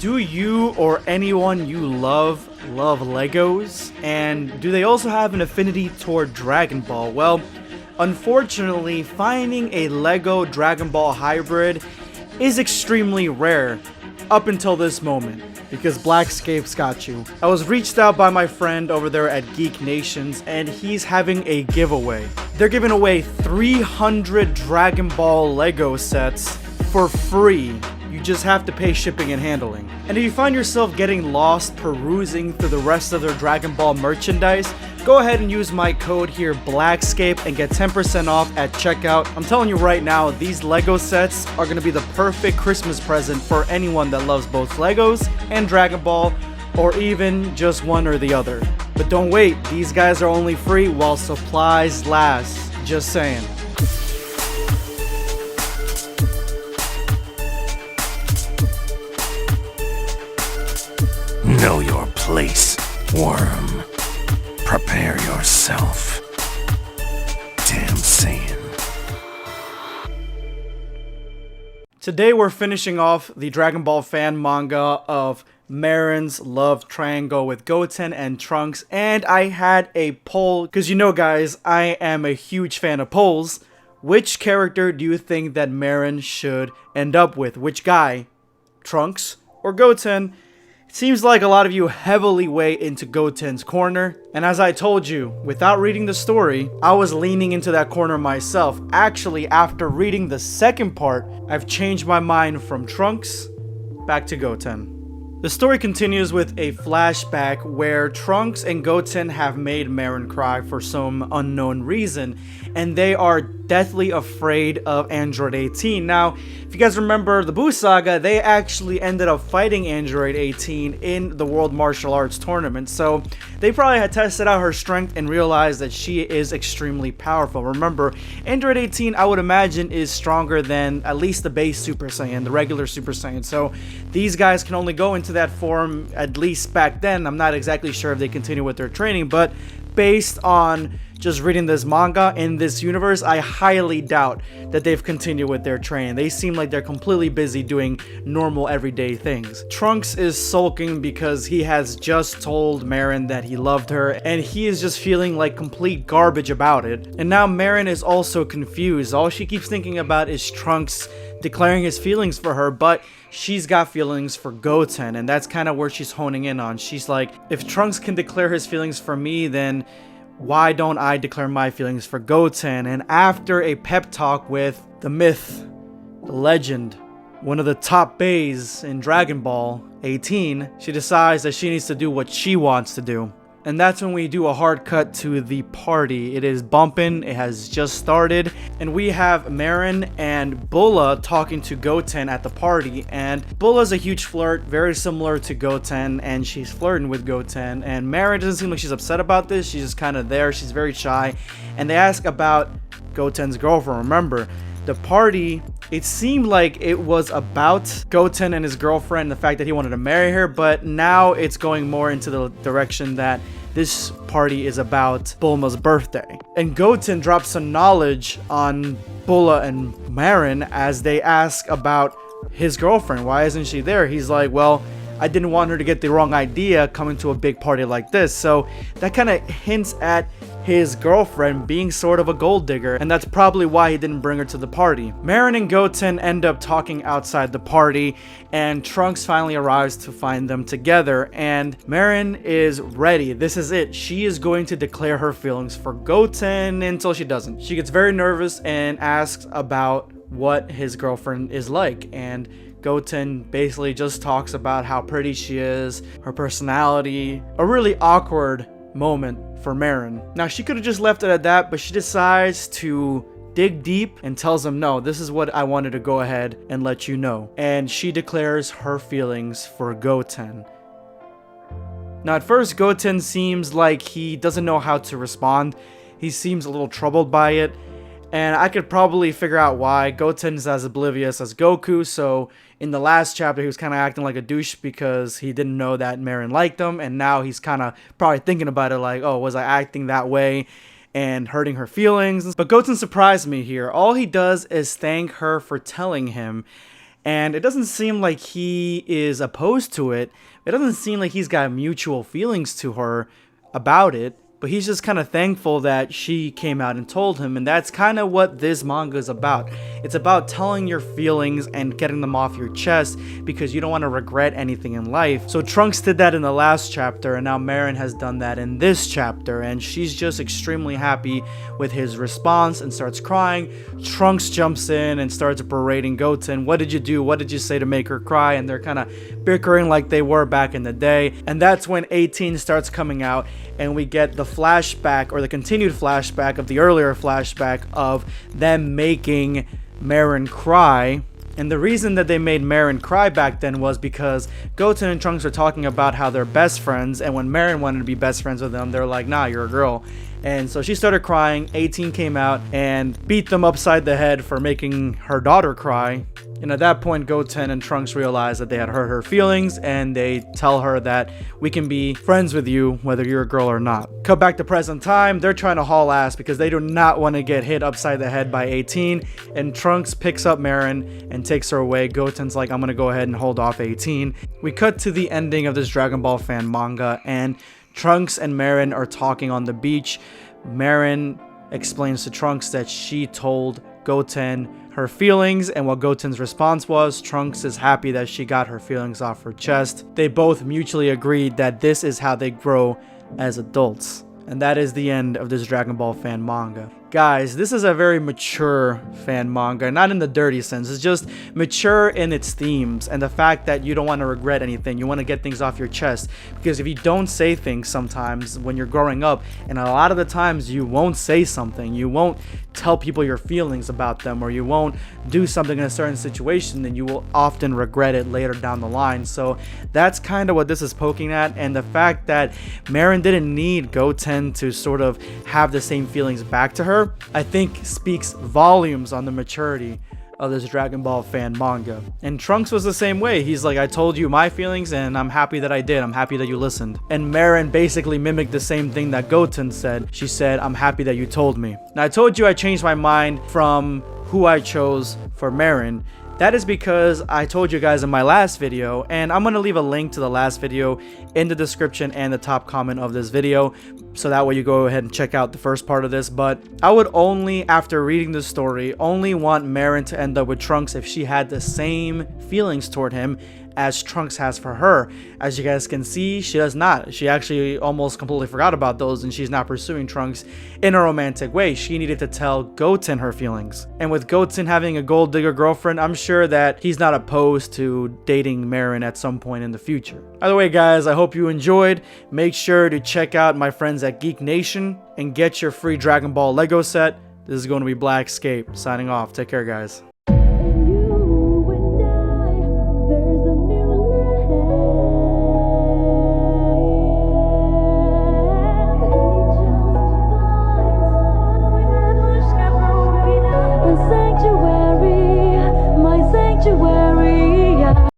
Do you or anyone you love Legos? And do they also have an affinity toward Dragon Ball? Well, unfortunately, finding a Lego Dragon Ball hybrid is extremely rare up until this moment, because BlackScape's got you. I was reached out by my friend over there at Geek Nations, and he's having a giveaway. They're giving away 300 Dragon Ball Lego sets for free. You just have to pay shipping and handling. And if you find yourself getting lost perusing through the rest of their Dragon Ball merchandise, go ahead and use my code here, BlackScape, and get 10% off at checkout. I'm telling you right now, these Lego sets are going to be the perfect Christmas present for anyone that loves both Legos and Dragon Ball, or even just one or the other. But don't wait, these guys are only free while supplies last. Just saying. Know your place, worm. Prepare yourself. Damn Saiyan. Today we're finishing off the Dragon Ball fan manga of Marron's love triangle with Goten and Trunks, and I had a poll, because you know guys, I am a huge fan of polls. Which character do you think that Marron should end up with? Which guy? Trunks or Goten? Seems like a lot of you heavily weigh into Goten's corner, and as I told you, without reading the story, I was leaning into that corner myself. Actually, after reading the second part, I've changed my mind from Trunks back to Goten. The story continues with a flashback where Trunks and Goten have made Marron cry for some unknown reason, and they are deathly afraid of Android 18. Now, if you guys remember the Buu Saga, they actually ended up fighting Android 18 in the World Martial Arts Tournament, so they probably had tested out her strength and realized that she is extremely powerful. Remember, Android 18, I would imagine, is stronger than at least the base Super Saiyan, the regular Super Saiyan, so these guys can only go into that form, at least back then. I'm not exactly sure if they continue with their training, but based on just reading this manga in this universe, I highly doubt that they've continued with their training. They seem like they're completely busy doing normal everyday things. Trunks is sulking because he has just told Marron that he loved her, and he is just feeling like complete garbage about it. And now Marron is also confused. All she keeps thinking about is Trunks declaring his feelings for her, but she's got feelings for Goten, and that's kind of where she's honing in on. She's like, if Trunks can declare his feelings for me, then why don't I declare my feelings for Goten? And after a pep talk with the myth, the legend, one of the top bays in Dragon Ball 18, she decides that she needs to do what she wants to do. And that's when we do a hard cut to the party. It is bumping, it has just started, and we have Marron and Bulla talking to Goten at the party. And Bulla's a huge flirt, very similar to Goten, and she's flirting with Goten. And Marron doesn't seem like she's upset about this, she's just kind of there, she's very shy. And they ask about Goten's girlfriend. Remember, the party, it seemed like it was about Goten and his girlfriend, the fact that he wanted to marry her, but now it's going more into the direction that this party is about Bulma's birthday. And Goten drops some knowledge on Bulla and Marron as they ask about his girlfriend. Why isn't she there? He's like, well, I didn't want her to get the wrong idea coming to a big party like this. So that kind of hints at his girlfriend being sort of a gold digger, and that's probably why he didn't bring her to the party. Marron and Goten end up talking outside the party, and Trunks finally arrives to find them together, and Marron is ready. This is it. She is going to declare her feelings for Goten until she doesn't. She gets very nervous and asks about what his girlfriend is like, and Goten basically just talks about how pretty she is, her personality, a really awkward moment for Marron. Now, she could have just left it at that, but she decides to dig deep and tells him, no, this is what I wanted to go ahead and let you know. And she declares her feelings for Goten. Now, at first, Goten seems like he doesn't know how to respond. He seems a little troubled by it, and I could probably figure out why. Goten's as oblivious as Goku, so in the last chapter he was kind of acting like a douche because he didn't know that Marron liked him, and now he's kind of probably thinking about it like, oh, was I acting that way and hurting her feelings? But Goten surprised me here. All he does is thank her for telling him, And it doesn't seem like he is opposed to it. It doesn't seem like he's got mutual feelings to her about it. But he's just kind of thankful that she came out and told him, and that's kind of what this manga is about. It's about telling your feelings and getting them off your chest because you don't want to regret anything in life. So Trunks did that in the last chapter, and now Marron has done that in this chapter, and she's just extremely happy with his response and starts crying. Trunks jumps in and starts berating Goten. What did you do? What did you say to make her cry? And they're kind of bickering like they were back in the day. And that's when 18 starts coming out, and we get the flashback, or the continued flashback of the earlier flashback of them making Marron cry. And the reason that they made Marron cry back then was because Goten and Trunks were talking about how they're best friends, and when Marron wanted to be best friends with them, they're like, nah, you're a girl. And so she started crying. 18 came out and beat them upside the head for making her daughter cry. And at that point, Goten and Trunks realized that they had hurt her feelings, and they tell her that we can be friends with you whether you're a girl or not. Cut back to present time. They're trying to haul ass because they do not want to get hit upside the head by 18. And Trunks picks up Marron and takes her away. Goten's like, I'm going to go ahead and hold off 18. We cut to the ending of this Dragon Ball fan manga, and Trunks and Marron are talking on the beach. Marron explains to Trunks that she told Goten her feelings and what Goten's response was. Trunks is happy that she got her feelings off her chest. They both mutually agreed that this is how they grow as adults. And that is the end of this Dragon Ball fan manga. Guys, this is a very mature fan manga, not in the dirty sense. It's just mature in its themes and the fact that you don't want to regret anything. You want to get things off your chest, because if you don't say things sometimes when you're growing up, and a lot of the times you won't say something, you won't tell people your feelings about them, or you won't do something in a certain situation, then you will often regret it later down the line. So that's kind of what this is poking at, and the fact that Marron didn't need Goten to sort of have the same feelings back to her, I think speaks volumes on the maturity of this Dragon Ball fan manga. And Trunks was the same way. He's like, I told you my feelings and I'm happy that I did. I'm happy that you listened. And Marron basically mimicked the same thing that Goten said. She said, I'm happy that you told me. Now, I told you I changed my mind from who I chose for Marron. That is because I told you guys in my last video, and I'm going to leave a link to the last video in the description and the top comment of this video, so that way you go ahead and check out the first part of this. But I would only, after reading the story, only want Marron to end up with Trunks if she had the same feelings toward him as Trunks has for her. As you guys can see, she does not. She actually almost completely forgot about those, and she's not pursuing Trunks in a romantic way. She needed to tell Goten her feelings. And with Goten having a gold digger girlfriend, I'm sure that he's not opposed to dating Marron at some point in the future. Either way, guys, I hope you enjoyed. Make sure to check out my friends at Geek Nation and get your free Dragon Ball Lego set. This is going to be BlackScape signing off. Take care, guys.